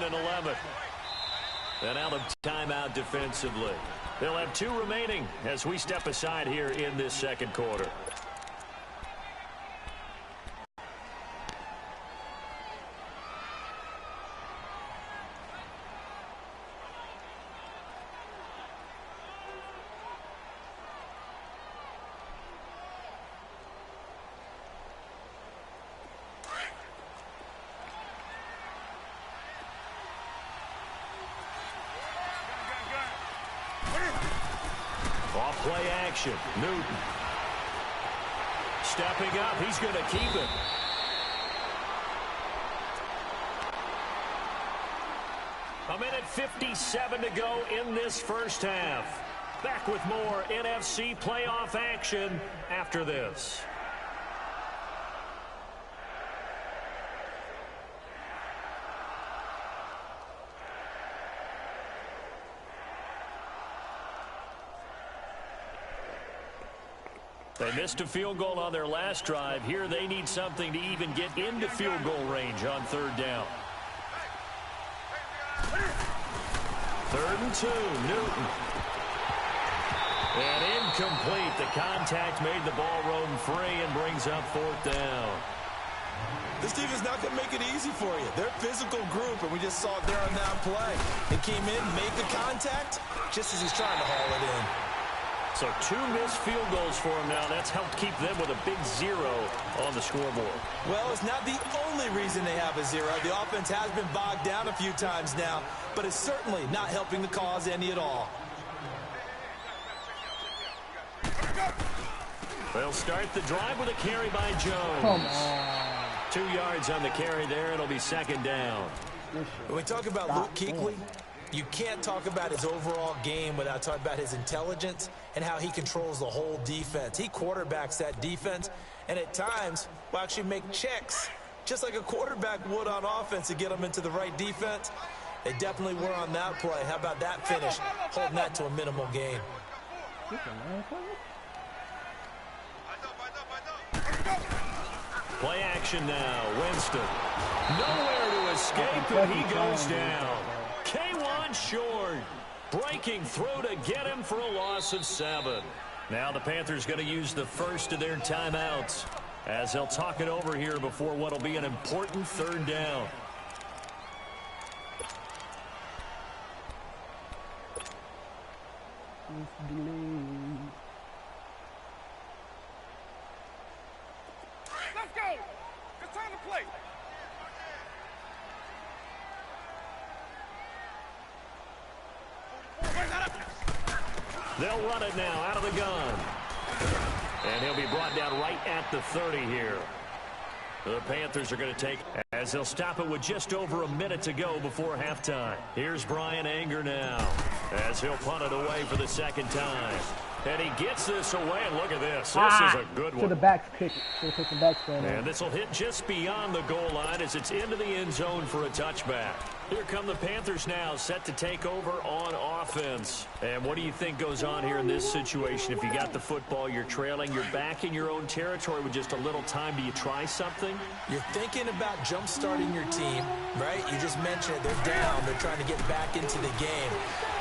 and 11. And out of timeout defensively. They'll have 2 remaining as we step aside here in this second quarter. Play action. Newton. Stepping up. He's going to keep it. A minute 57 to go in this first half. Back with more NFC playoff action after this. They missed a field goal on their last drive. Here they need something to even get into field goal range on 3rd down. 3rd and 2, Newton. And incomplete. The contact made the ball roam free and brings up 4th down. This team is not going to make it easy for you. They're a physical group, and we just saw it there on that play. They came in, made the contact, just as he's trying to haul it in. So 2 missed field goals for him now. That's helped keep them with a big 0 on the scoreboard. Well, it's not the only reason they have a 0. The offense has been bogged down a few times now, but it's certainly not helping the cause any at all. They'll start the drive with a carry by Jones. Come on. 2 yards on the carry there. It'll be 2nd down. When we talk about Luke Kuechly, you can't talk about his overall game without talking about his intelligence and how he controls the whole defense. He quarterbacks that defense, and at times will actually make checks, just like a quarterback would on offense to get them into the right defense. They definitely were on that play. How about that finish, holding that to a minimal gain? Play action now. Winston. Nowhere to escape, and he goes down. K1 short. Breaking through to get him for a loss of 7. Now the Panthers going to use the first of their timeouts as they'll talk it over here before what will be an important 3rd down. Let's go. It's time to play. They'll run it now out of the gun. And he'll be brought down right at the 30 here. The Panthers are going to take as they'll stop it with just over a minute to go before halftime. Here's Brian Anger now as he'll punt it away for the 2nd time. And he gets this away, and look at this. This is a good one. To the back kick. Should have put the back stand. And this will hit just beyond the goal line as it's into the end zone for a touchback. Here come the Panthers now, set to take over on offense. And what do you think goes on here in this situation? If you got the football, you're trailing, you're back in your own territory with just a little time. Do you try something? You're thinking about jump-starting your team, right? You just mentioned it. They're down. They're trying to get back into the game.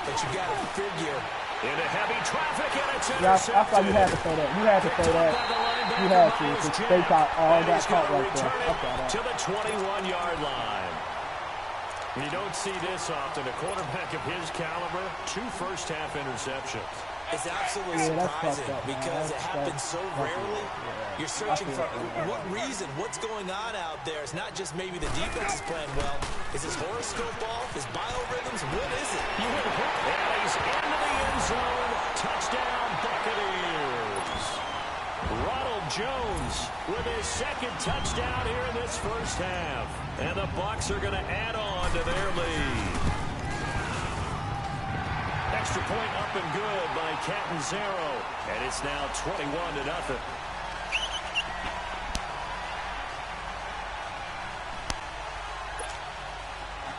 But you got to figure. Into heavy traffic, and it's intercepted. I thought you had to throw that. You had to throw that. You had to. They caught all that caught right there. To the 21-yard line. You don't see this often. A quarterback of his caliber, 2 first-half interceptions. It's absolutely surprising because it happens so rarely. You're searching for what reason, what's going on out there. It's not just maybe the defense is playing well. Is his horoscope off? His biorhythms? What is it? You would hope that he's into the end zone. Touchdown, Buccaneers. Ronald Jones with his 2nd touchdown here in this first half. And the Bucs are going to add on to their lead. Extra point up and good by Catanzaro. And it's now 21-0.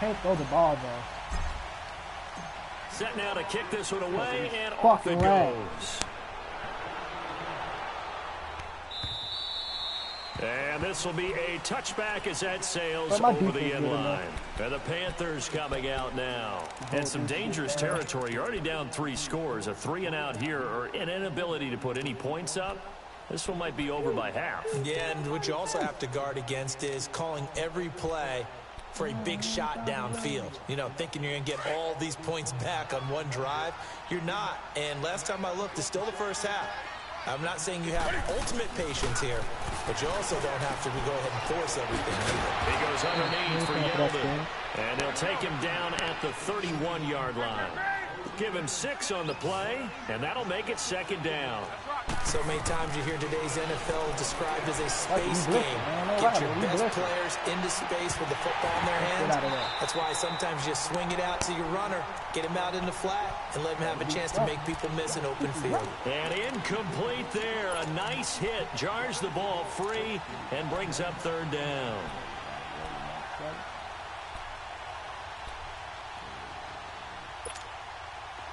Can't throw the ball, though. Set now to kick this one away, and off it goes. And this will be a touchback as that sails over the end line. And the Panthers coming out now. And some dangerous territory. You're already down 3 scores. A 3-and-out here, or an inability to put any points up. This one might be over by half. Yeah, and what you also have to guard against is calling every play for a big shot downfield. You know, thinking you're going to get all these points back on one drive. You're not. And last time I looked, it's still the first half. I'm not saying you have ultimate patience here, but you also don't have to go ahead and force everything either. He goes underneath for Yeldon, and they'll take him down at the 31-yard line. Give him 6 on the play, and that'll make it 2nd down. So many times you hear today's NFL described as a space game. Get your best players into space with the football in their hands. That's why sometimes you just swing it out to your runner, get him out in the flat, and let him have a chance to make people miss an open field. And incomplete there. A nice hit. Jars the ball free and brings up 3rd down.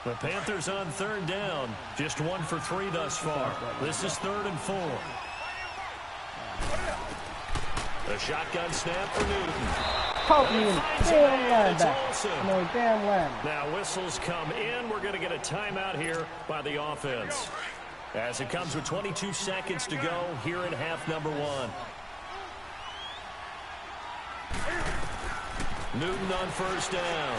The Panthers on 3rd down. Just 1 for 3 thus far. This is 3rd and 4. The shotgun snap for Newton. Caught me in the damn linebacker. No, damn linebacker. Now whistles come in. We're going to get a timeout here by the offense. As it comes with 22 seconds to go here in half number 1. Newton on 1st down.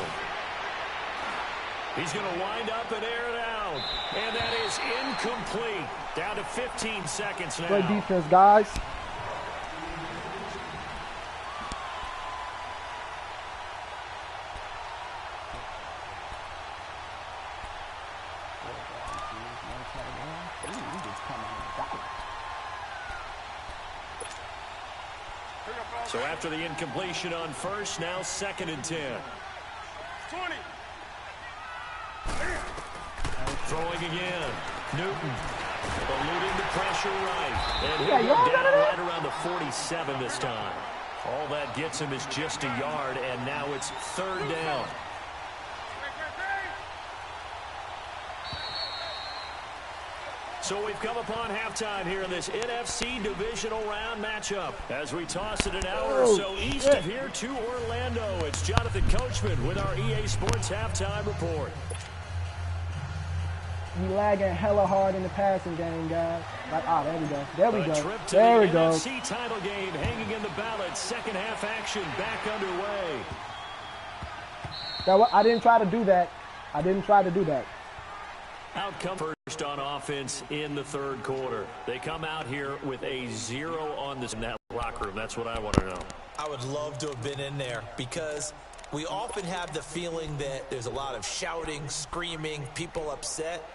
He's going to wind up and air it out. And that is incomplete. Down to 15 seconds now. Great defense, guys. So after the incompletion on 1st, now 2nd and 10. 20. Throwing again. Newton eluding the pressure right. And Yeah, he'll y'all go got down it. right around the 47 this time. All that gets him is just a yard, and now it's 3rd down. So we've come upon halftime here in this NFC divisional round matchup. As we toss it an hour or so east of here to Orlando, it's Jonathan Coachman with our EA Sports Halftime Report. We lagging hella hard in the passing game, guys. Like, there we go. There we A go. trip to There the we go. NFC title game hanging in the balance. 2nd half action back underway. I didn't try to do that. I didn't try to do that. Outcome first on offense in the 3rd quarter. They come out here with a 0 on this in that locker room. That's what I want to know. I would love to have been in there because we often have the feeling that there's a lot of shouting, screaming, people upset.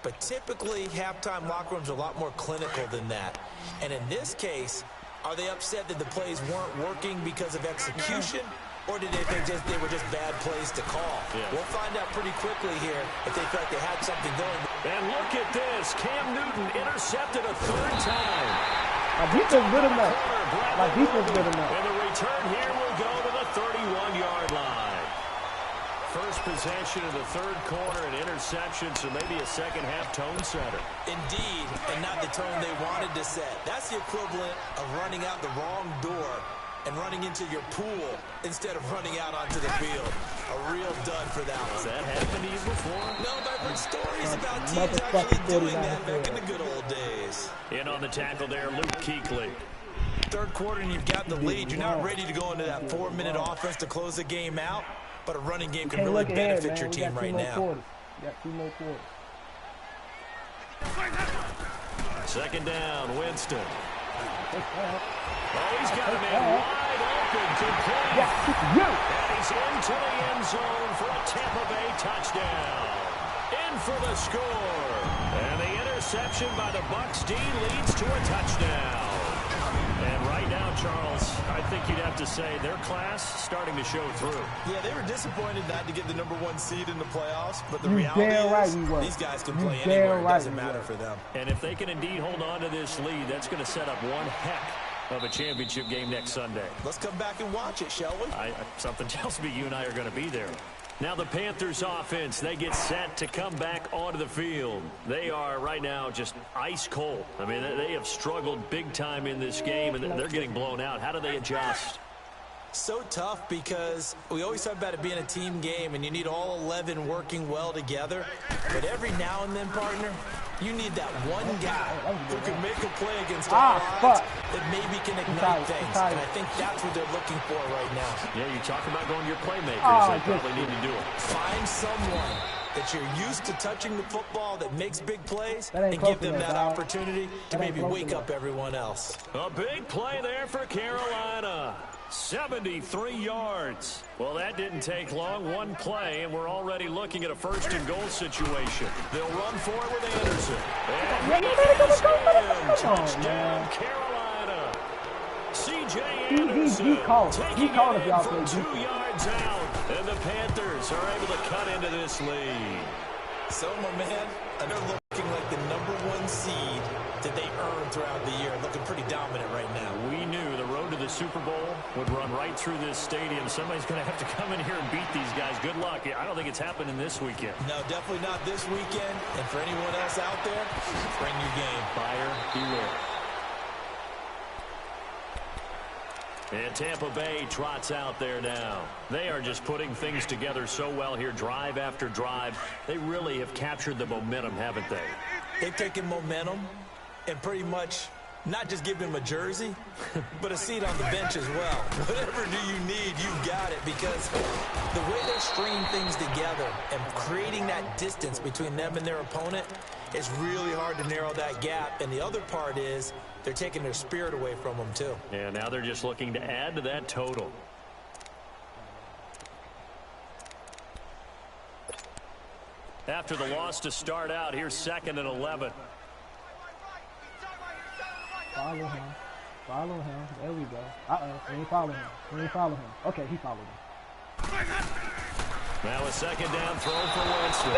But typically, halftime locker rooms are a lot more clinical than that. And in this case, are they upset that the plays weren't working because of execution? Or did they think they were just bad plays to call? Yeah. We'll find out pretty quickly here if they felt they had something going. And look at this. Cam Newton intercepted a 3rd time. My defense good enough. My defense good enough. And the return here will go to the 31-yard line. First possession of the 3rd quarter, an interception, so maybe a 2nd half tone setter. Indeed, and not the tone they wanted to set. That's the equivalent of running out the wrong door and running into your pool instead of running out onto the field. A real dud for that one. Has that happened to you before? No, but I've heard stories about teams actually doing that back in the good old days. In on the tackle there, Luke Kuechly. 3rd quarter and you've got the lead. You're not ready to go into that 4-minute offense to close the game out, but a running game can really benefit your team right now. We got 2 more quarters. 2nd down, Winston. Oh, he's got a man wide open, complete. And he's into the end zone for a Tampa Bay touchdown. In for the score. And the interception by the Bucs D leads to a touchdown. And right now, Charles, I think you'd have to say their class starting to show through. Yeah, they were disappointed not to get the #1 seed in the playoffs, but the reality is these guys can play anywhere. It doesn't matter for them. And if they can indeed hold on to this lead, that's going to set up one heck of a championship game next Sunday. Let's come back and watch it, shall we? Something tells me you and I are going to be there. Now the Panthers offense, they get set to come back onto the field. They are right now just ice cold. I mean, they have struggled big time in this game, and they're getting blown out. How do they adjust? So tough because we always talk about it being a team game, and you need all 11 working well together. But every now and then, partner, you need that one guy who can make a play against all odds that maybe can ignite things. And I think that's what they're looking for right now. Yeah, you talk about going to your playmakers. They probably need to do it. Find someone that you're used to touching the football that makes big plays and give them that opportunity to maybe wake up everyone else. A big play there for Carolina. 73 yards. Well, that didn't take long. One play, and we're already looking at a first-and-goal situation. They'll run for it with Anderson. And touchdown, Carolina. C.J. Anderson taking it in from 2 yards out. And the Panthers are able to cut into this lead. So, my man, they're looking like the #1 seed that they earned throughout the year. Looking pretty dominant right now. We knew the road to the Super Bowl would run right through this stadium. Somebody's going to have to come in here and beat these guys. Good luck. I don't think it's happening this weekend. No, definitely not this weekend. And for anyone else out there, bring your game. Buyer beware. And Tampa Bay trots out there now. They are just putting things together so well here, drive after drive. They really have captured the momentum, haven't they? They've taken momentum and pretty much not just give him a jersey, but a seat on the bench as well. Whatever do you need, you've got it, because the way they're stringing things together and creating that distance between them and their opponent, it's really hard to narrow that gap. And the other part is they're taking their spirit away from them, too. Yeah, now they're just looking to add to that total. After the loss to start out, here's 2nd and 11. Follow him. Follow him. There we go. We ain't follow him. We ain't follow him. Okay, he followed him. Now a 2nd down throw for Winston.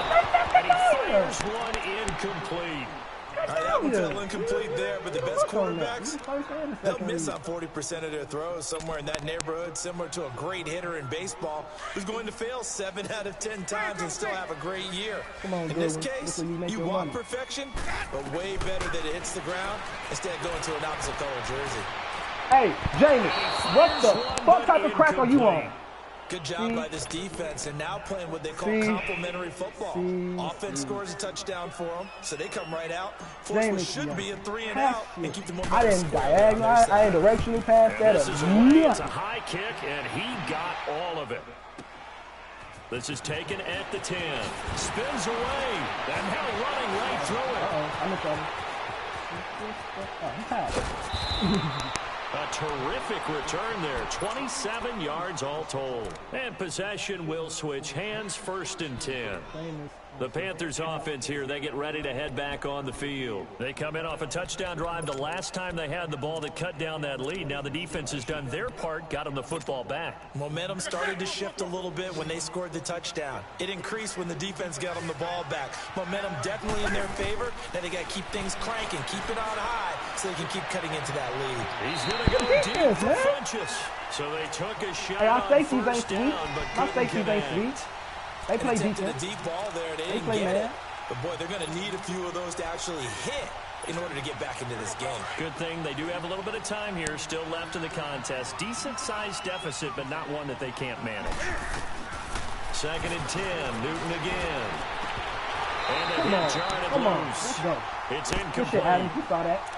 And he fires one incomplete. All right, that one fell incomplete there, but the best quarterbacks, they'll miss on 40% of their throws, somewhere in that neighborhood, similar to a great hitter in baseball who's going to fail 7 out of 10 times and still have a great year. In this case, you want perfection, but way better that it hits the ground instead of going to an opposite color jersey. Hey, Jamie, what type of crack are you on? Good job by this defense, and now playing what they call complementary football. Offense scores a touchdown for them, so they come right out. Force what should be a 3-and-out and keep the momentum. I didn't diagonal, I ain't directional pass that. This is it's a high kick, and he got all of it. This is taken at the 10. Spins away, and now running right through it. I'm in trouble. A terrific return there. 27 yards all told. And possession will switch hands, 1st and 10. The Panthers offense here, they get ready to head back on the field. They come in off a touchdown drive the last time they had the ball that cut down that lead. Now the defense has done their part, got them the football back. Momentum started to shift a little bit when they scored the touchdown. It increased when the defense got them the ball back. Momentum definitely in their favor. Now they got to keep things cranking, keep it on high so they can keep cutting into that lead. He's going to go deep for Funchess. So they took a shot on first down, but couldn't connect. They play defense. A deep ball there. They didn't get it. But, boy, they're going to need a few of those to actually hit in order to get back into this game. Good thing they do have a little bit of time here still left in the contest. Decent-sized deficit, but not one that they can't manage. 2nd and 10. Newton again. And a hit, jarred it loose. It's incomplete. Adam, you saw that.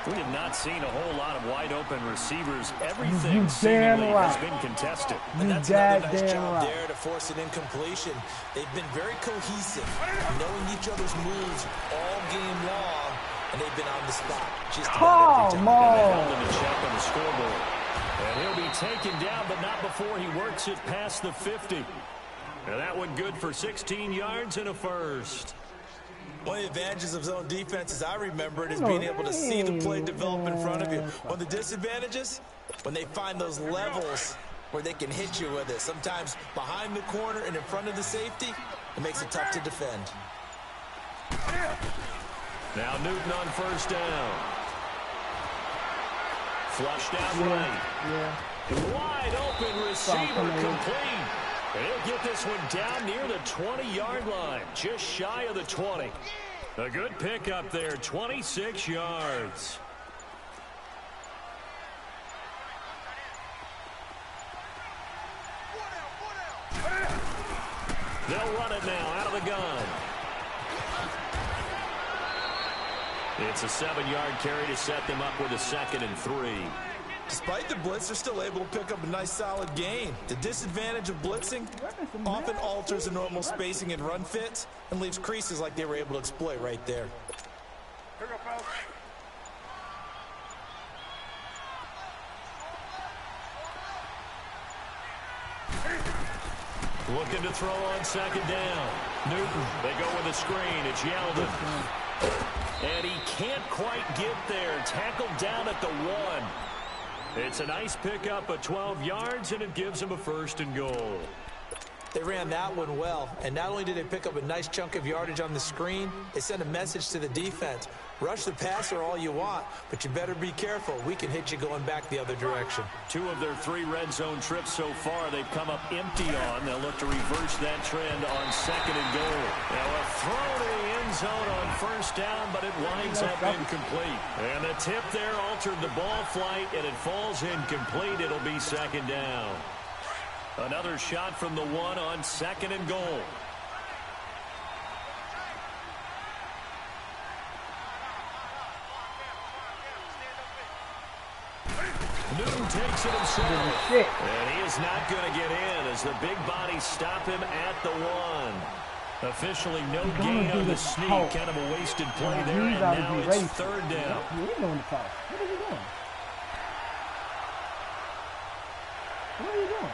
We have not seen a whole lot of wide-open receivers. Everything seemingly has been contested. And that's another nice job there to force an incompletion. They've been very cohesive, knowing each other's moves all game long, and they've been on the spot just about every time. And they held him in check on the scoreboard. And he'll be taken down, but not before he works it past the 50. And that one good for 16 yards and a first. One of the advantages of zone defense, as I remember it, is being able to see the play develop in front of you. One of the disadvantages, when they find those levels where they can hit you with it. Sometimes behind the corner and in front of the safety, it makes it tough to defend. Now Newton on first down. Flushed out right. Wide open receiver complete. And he'll get this one down near the 20-yard line, just shy of the 20. A good pickup there, 26 yards. They'll run it now out of the gun. It's a 7-yard carry to set them up with a 2nd and 3. Despite the blitz, they're still able to pick up a nice solid gain. The disadvantage of blitzing often alters the normal spacing and run fits and leaves creases like they were able to exploit right there. Looking to throw on 2nd down. Newton, they go with a screen. It's Yeldon. And he can't quite get there. Tackled down at the 1. It's a nice pickup of 12 yards, and it gives him a 1st and goal. They ran that one well, and not only did they pick up a nice chunk of yardage on the screen, they sent a message to the defense. Rush the passer all you want, but you better be careful. We can hit you going back the other direction. 2 of their 3 red zone trips so far they've come up empty on. They'll look to reverse that trend on 2nd and goal. Now a throw to the end zone on 1st down, but it winds up incomplete. And the tip there altered the ball flight, and it falls incomplete. It'll be 2nd down. Another shot from the 1 on 2nd and goal. Newton takes it himself. And he is not going to get in as the big bodies stop him at the 1. Officially no gain on the sneak. Kind of a wasted play there. And now it's 3rd down. What are you doing? What are you doing?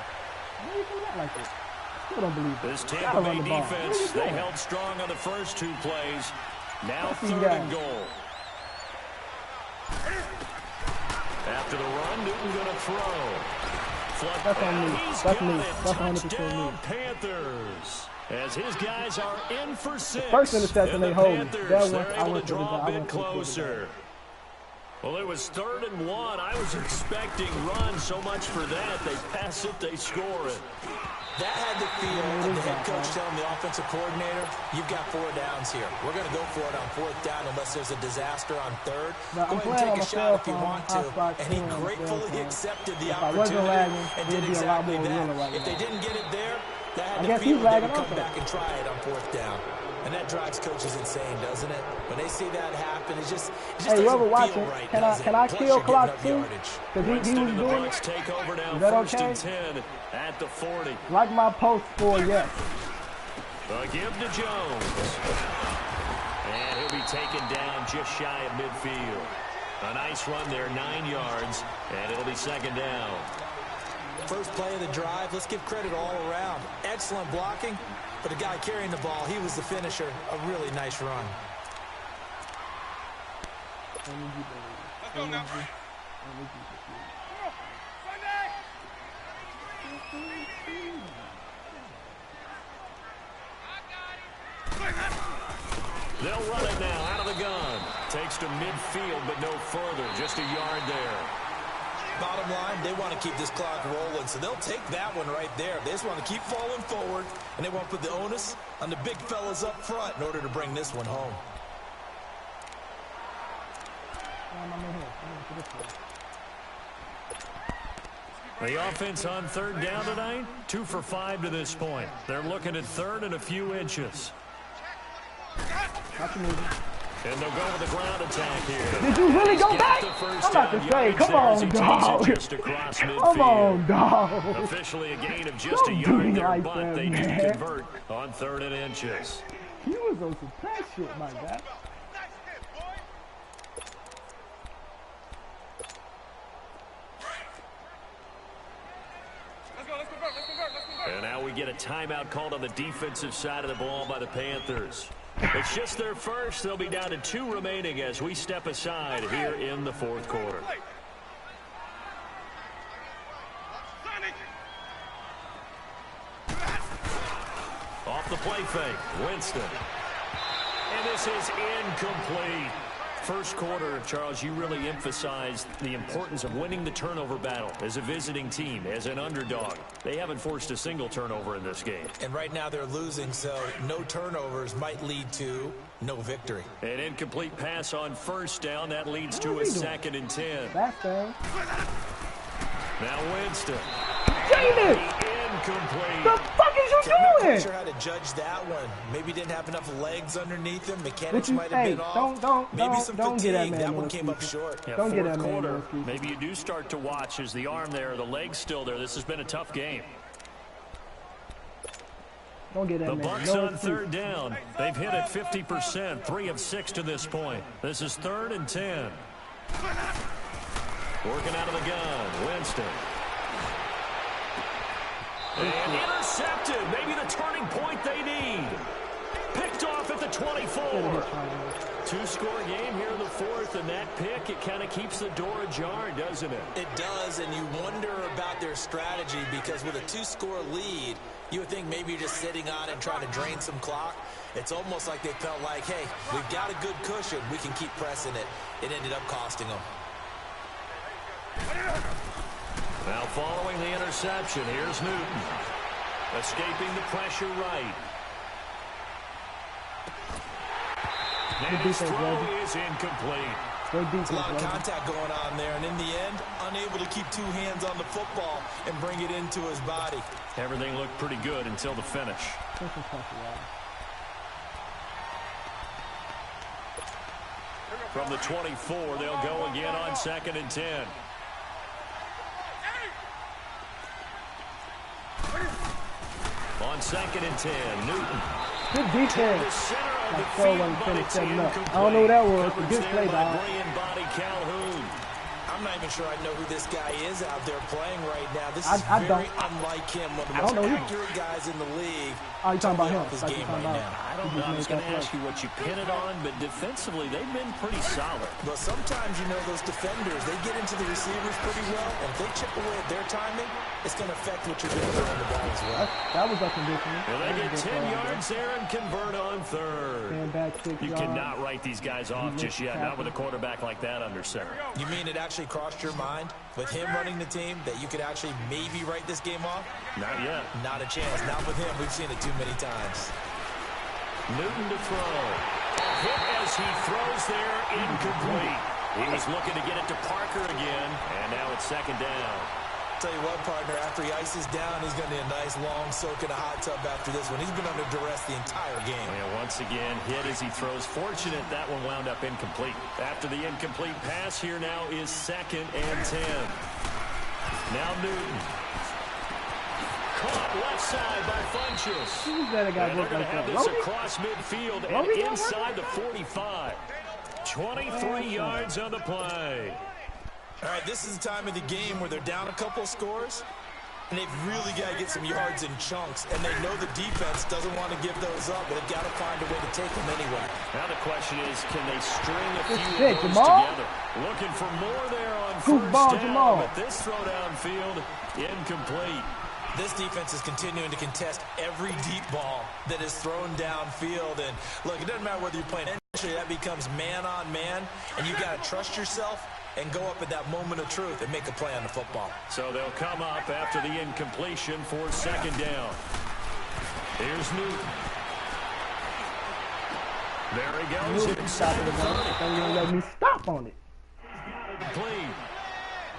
Why are you coming out like this? I still don't believe it. This Tampa Bay defense, they held strong on the first 2 plays. Now 3rd and goal. After the run, Newton going to throw. That's on me. That's me. That's 100% me. Panthers. As his guys are in for 6. The first interception they hold. They're able to draw a bit closer. Well, it was 3rd and 1. I was expecting run. So much for that. They pass it, they score it. That had the feel of the head coach telling the offensive coordinator, you've got 4 downs here. We're going to go for it on 4th down unless there's a disaster on 3rd. Go ahead and take a shot if you want to. And he gratefully accepted the opportunity and did exactly that. If they didn't get it there, that had the feel they would come back and try it on 4th down. And that drives coaches insane, doesn't it? When they see that happen, it just hey, whoever watching, right, can I kill clock too? Because he was doing it. Take over now. Is that 1st okay? and 10 at the 40. Like my post for yes. A give to Jones. And he'll be taken down just shy of midfield. A nice run there, 9 yards, and it'll be 2nd down. First play of the drive, let's give credit all around. Excellent blocking, but the guy carrying the ball, he was the finisher. A really nice run. Let's go now. They'll run it now out of the gun. Takes to midfield, but no further. Just a yard there. Bottom line, they want to keep this clock rolling, so they'll take that one right there. They just want to keep falling forward, and they want to put the onus on the big fellas up front in order to bring this one home. The offense on 3rd down tonight, 2 for 5 to this point. They're looking at 3rd and a few inches. And they'll go with the ground attack here. Did you really go back? I'm about to say, come on, dog. Come on, dog. Officially a gain of just a yard there, like but they do convert on 3rd and inches. He was on some trash shit, my guy. And now we get a timeout called on the defensive side of the ball by the Panthers. It's just their first. They'll be down to 2 remaining as we step aside here in the 4th quarter. Off the play fake, Winston. And this is incomplete. first quarter, Charles, you really emphasized the importance of winning the turnover battle as a visiting team, as an underdog. They haven't forced a single turnover in this game. And right now they're losing, so no turnovers might lead to no victory. An incomplete pass on first down. That leads to a 2nd and 10. Back thing. Now Winston. Damn it! Incomplete. The fuck is you I'm not doing? sure how to judge that one. Maybe didn't have enough legs underneath him. Mechanics What you- might have hey, been off. Maybe some don't get that fatigue. man That one no came up excuses. short. Yeah, Don't get fourth that man quarter, no excuses. maybe you do start to watch as the arm there, the leg's still there. This has been a tough game. Don't get that The man Bucs no on excuse. 3rd down. They've hit it 50%, 3 of 6 to this point. This is 3rd and 10. Working out of the gun, Winston. And intercepted. Maybe the turning point they need. Picked off at the 24. 2-score game here in the 4th, and that pick, it kind of keeps the door ajar, doesn't it? It does, and you wonder about their strategy because with a 2-score lead, you would think maybe you're just sitting on it and trying to drain some clock. It's almost like they felt like, hey, we've got a good cushion. We can keep pressing it. It ended up costing them. Now following the interception, here's Newton. Escaping the pressure right. And his throw is incomplete. There's a lot of contact going on there, and in the end, unable to keep 2 hands on the football and bring it into his body. Everything looked pretty good until the finish. From the 24, they'll go again on 2nd and 10. On 2nd and 10, Newton. Good defense. Like 4-1 up. I don't know what that was, but good play, dog. I'm not even sure I know who this guy is out there playing right now. This is I very don't. unlike him. One of the I don't most know either. accurate guys in the league. Oh, you talking about him? Off his Like game you talking right about? now. I don't know. I was going to ask you what you pin it on, but defensively, they've been pretty solid. But sometimes, you know, those defenders, they get into the receivers pretty well, and if they chip away at their timing, it's going to affect what you're doing around the ball as well. That was up conditioning. Well, they get 10 yards there and convert on 3rd. Back 6 You yards. cannot write these guys off just yet, not with a quarterback like that under center. You mean it actually crossed your mind with him running the team that you could actually maybe write this game off? Not yet. Not a chance. Not with him. We've seen it too many times. Newton to throw. A hit as he throws there, incomplete. He was looking to get it to Parker again, and now it's 2nd down. Tell you what, partner, after he ices down, he's going to need a nice long soak in a hot tub after this one. He's been under duress the entire game. And once again, hit as he throws. Fortunate that one wound up incomplete. After the incomplete pass, here now is 2nd and 10. Now Newton. Caught left side by Funchess. Who's that guy And they're going to have this Roby? across midfield and Roby got inside the 45. 23 yards on the play. All right, this is the time of the game where they're down a couple of scores, and they've really got to get some yards in chunks, and they know the defense doesn't want to give those up, but they've got to find a way to take them anyway. Now the question is, can they string a few it, of those Jamal? together? Looking for more there on Goofball, first down, Jamal. but this throw downfield, incomplete. This defense is continuing to contest every deep ball that is thrown downfield. And look, it doesn't matter whether you're playing. Eventually, that becomes man-on-man, and you've got to trust yourself and go up at that moment of truth and make a play on the football. So they'll come up after the incompletion for 2nd down. Here's Newton. There he goes. Newton stopping the ball. Don't even let me stop on it. Clean.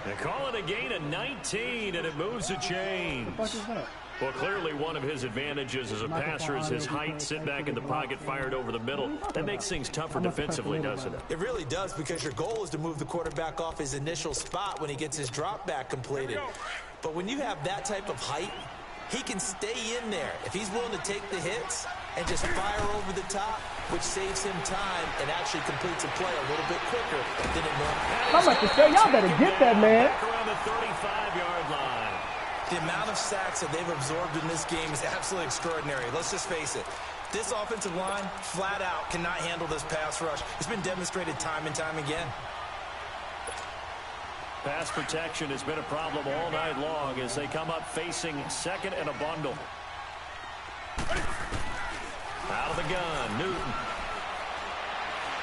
They call it a gain of 19, and it moves the chains. What the fuck is that? Well, clearly one of his advantages as a passer is his height, sit back in the pocket, fired over the middle. That makes things tougher defensively, doesn't it? It really does, because your goal is to move the quarterback off his initial spot when he gets his drop back completed. But when you have that type of height, he can stay in there. If he's willing to take the hits and just fire over the top, which saves him time and actually completes a play a little bit quicker than it normally. I'm about to say, y'all better get that, man. Back around the 35-yard line. The amount of sacks that they've absorbed in this game is absolutely extraordinary. Let's just face it. This offensive line, flat out, cannot handle this pass rush. It's been demonstrated time and time again. Pass protection has been a problem all night long as they come up facing 2nd and a bundle. Out of the gun, Newton.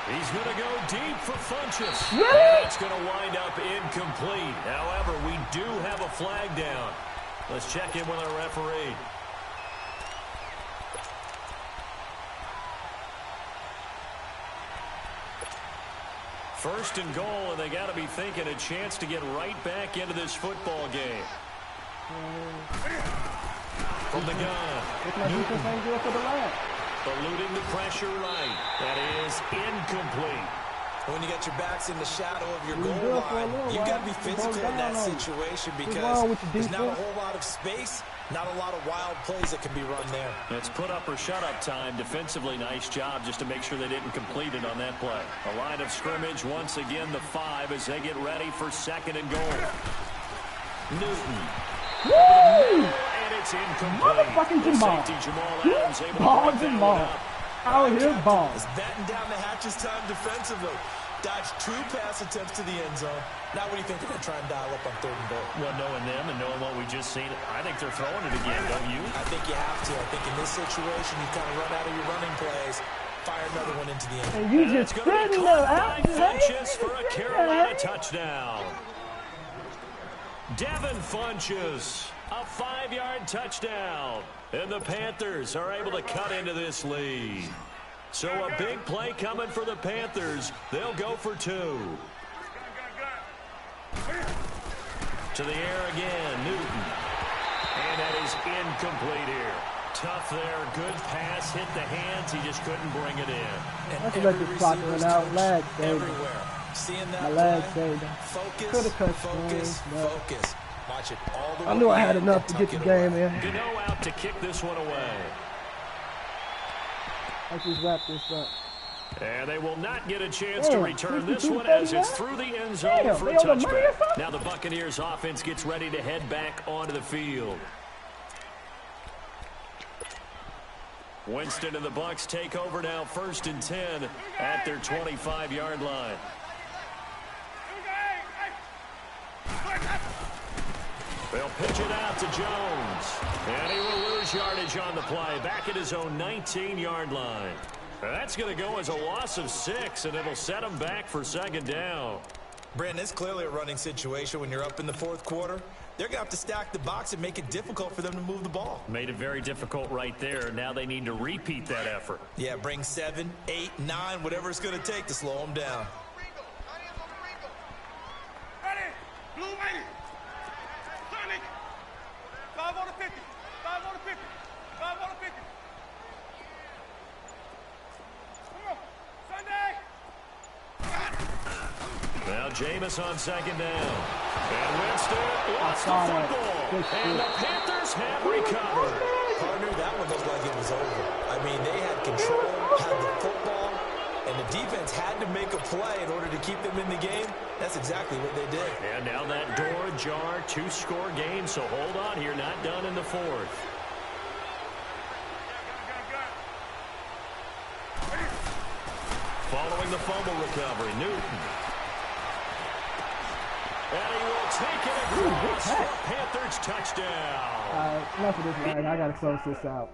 He's going to go deep for Funchess. Really? And it's going to wind up incomplete. However, we do have a flag down. Let's check in with our referee. First and goal, and they got to be thinking a chance to get right back into this football game. From the gun. Looks like defense ain't good for the lad. Eluding the pressure right. That is incomplete. When you got your backs in the shadow of your goal line, you got to be physical in that situation because there's not a whole lot of space, not a lot of wild plays that can be run there. It's put up or shut up time. Defensively, nice job just to make sure they didn't complete it on that play. A line of scrimmage, once again, the 5 as they get ready for second and goal. Newton. Woo! And it's incomplete. Motherfucking Jamal. Safety Jamal Adams able to Ball, break that Jamal. one up. Out here, ball. It's batting down the hatches time defensively. Dodged 2 pass attempts to the end zone. Now what do you think they're going to try and dial up on third and goal? Well, knowing them and knowing what we just seen, I think they're throwing it again, don't you? I think you have to. I think in this situation, you kind of run out of your running plays, fire another one into the end. And you just sitting there out Funchess for a Carolina touchdown. Devin Funchess, a 5-yard touchdown. And the Panthers are able to cut into this lead. So a big play coming for the Panthers. They'll go for 2. To the air again, Newton. And that is incomplete here. Tough there, good pass, hit the hands, he just couldn't bring it in. That's what this clock went out. Lag saved him. Seeing that My lag play, saved him. focus, Coulda cut focus, screens, but focus. Watch it all the way. I knew I had in enough and to tuck get the it game away. in. Gano out to kick this one away. Let's just wrap this up. And they will not get a chance to return this one as it's through the end zone for a they owe the money or touchback. something? Now the Buccaneers offense gets ready to head back onto the field. Winston and the Bucs take over now, 1st and 10 at their 25-yard line. They'll pitch it out to Jones. And he will lose yardage on the play. Back at his own 19-yard line. That's going to go as a loss of 6, and it'll set him back for 2nd down. Brandon, it's clearly a running situation when you're up in the 4th quarter. They're going to have to stack the box and make it difficult for them to move the ball. Made it very difficult right there. Now they need to repeat that effort. Yeah, bring 7, 8, 9, whatever it's going to take to slow them down. Ready? Blue lady. Sonic. 5 on the 50. 5 on the 50. 5 on the 50. Come on. Sunday. Now Jameis on 2nd down. And Winston lost the football. And the Panthers have recovered. Partner, that one looked like it was over. I mean, they had control, had the football, and the defense had to make a play in order to keep them in the game. That's exactly what they did. And now that door ajar, 2-score game, so hold on here, not done in the 4th. Following the fumble recovery, Newton. And he will take it across for a Panthers touchdown. Enough of this, man. I got to close this out.